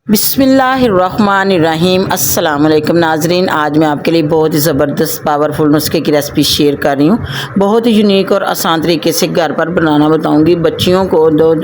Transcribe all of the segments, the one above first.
बिस्मिल्लाहिर्रहमानिर्रहीम। अस्सलाम वालेकुम नाजरीन, आज मैं आपके लिए बहुत ही ज़बरदस्त पावरफुल नुस्खे की रेसिपी शेयर कर रही हूँ। बहुत ही यूनिक और आसान तरीके से घर पर बनाना बताऊँगी। बच्चियों को,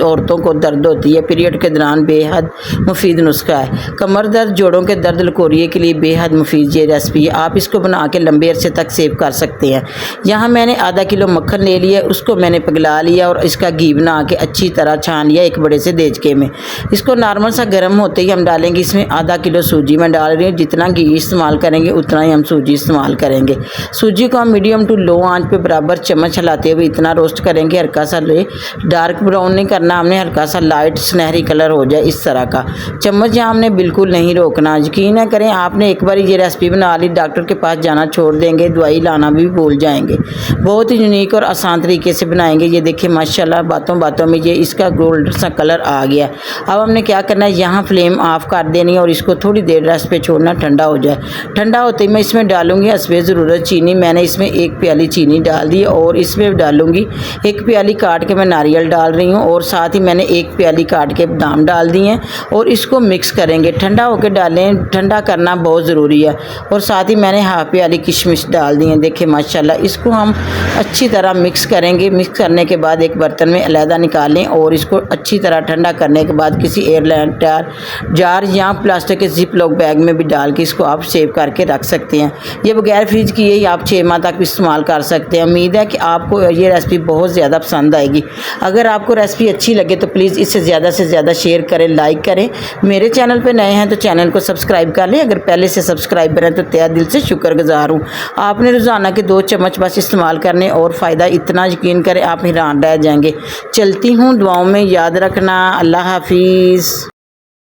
औरतों को दर्द होती है पीरियड के दौरान, बेहद मुफीद नुस्खा है। कमर दर्द, जोड़ों के दर्द, लकोरिए के लिए बेहद मुफीद ये रेसिपी है। आप इसको बना के लंबे अरसे तक सेव कर सकते हैं। यहाँ मैंने आधा किलो मक्खन ले लिया, उसको मैंने पिघला लिया और इसका घी बना के अच्छी तरह छान लिया एक बड़े से देचके में। इसको नॉर्मल सा गर्म होते ही हम डालेंगे इसमें आधा किलो सूजी मैं डाल रही हूँ। जितना घी इस्तेमाल करेंगे उतना ही हम सूजी इस्तेमाल करेंगे। सूजी को हम मीडियम टू लो आंच पे बराबर चम्मच हिलाते हुए इतना रोस्ट करेंगे, हल्का सा डार्क ब्राउन नहीं करना हमने, हल्का सा लाइट सुनहरी कलर हो जाए इस तरह का। चम्मच यहाँ हमने बिल्कुल नहीं रोकना। यकीन न करें, आपने एक बार ये रेसिपी बना ली, डॉक्टर के पास जाना छोड़ देंगे, दवाई लाना भी भूल जाएंगे। बहुत ही यूनिक और आसान तरीके से बनाएंगे। ये देखिए माशाल्लाह, बातों बातों में ये इसका गोल्ड सा कलर आ गया। अब हमने क्या करना है, यहाँ फ्लेम ऑफ कर देनी है और इसको थोड़ी देर रेस्ट पे छोड़ना, ठंडा हो जाए। ठंडा होते ही मैं इसमें डालूंगी हस्बे ज़रूरत चीनी। मैंने इसमें 1 प्याली चीनी डाल दी और इसमें डालूंगी 1 प्याली काट के मैं नारियल डाल रही हूँ और साथ ही मैंने 1 प्याली काट के बादाम डाल दिए हैं और इसको मिक्स करेंगे। ठंडा होकर डालें, ठंडा करना बहुत ज़रूरी है। और साथ ही मैंने हाफ प्याली किशमिश डाल दी है। देखिए माशाल्लाह, इसको हम अच्छी तरह मिक्स करेंगे। मिक्स करने के बाद एक बर्तन में अलहदा निकालें और इसको अच्छी तरह ठंडा करने के बाद किसी एयरलाइट जार या प्लास्टिक के जिप लॉक बैग में भी डाल के इसको आप सेव करके रख सकते हैं। ये बगैर फ्रिज किए ही आप 6 माह तक इस्तेमाल कर सकते हैं। उम्मीद है कि आपको ये रेसिपी बहुत ज़्यादा पसंद आएगी। अगर आपको रेसिपी अच्छी लगे तो प्लीज़ इसे ज़्यादा से ज़्यादा शेयर करें, लाइक करें। मेरे चैनल पर नए हैं तो चैनल को सब्सक्राइब कर लें। अगर पहले से सब्सक्राइब करें तो तहे दिल से शुक्रगुजार हूँ। आपने रोज़ाना के 2 चम्मच बस इस्तेमाल करने और फ़ायदा इतना, यकीन करें आप हैरान रह जाएंगे। चलती हूँ, दुआओं में याद रखना। अल्लाह हाफिज़।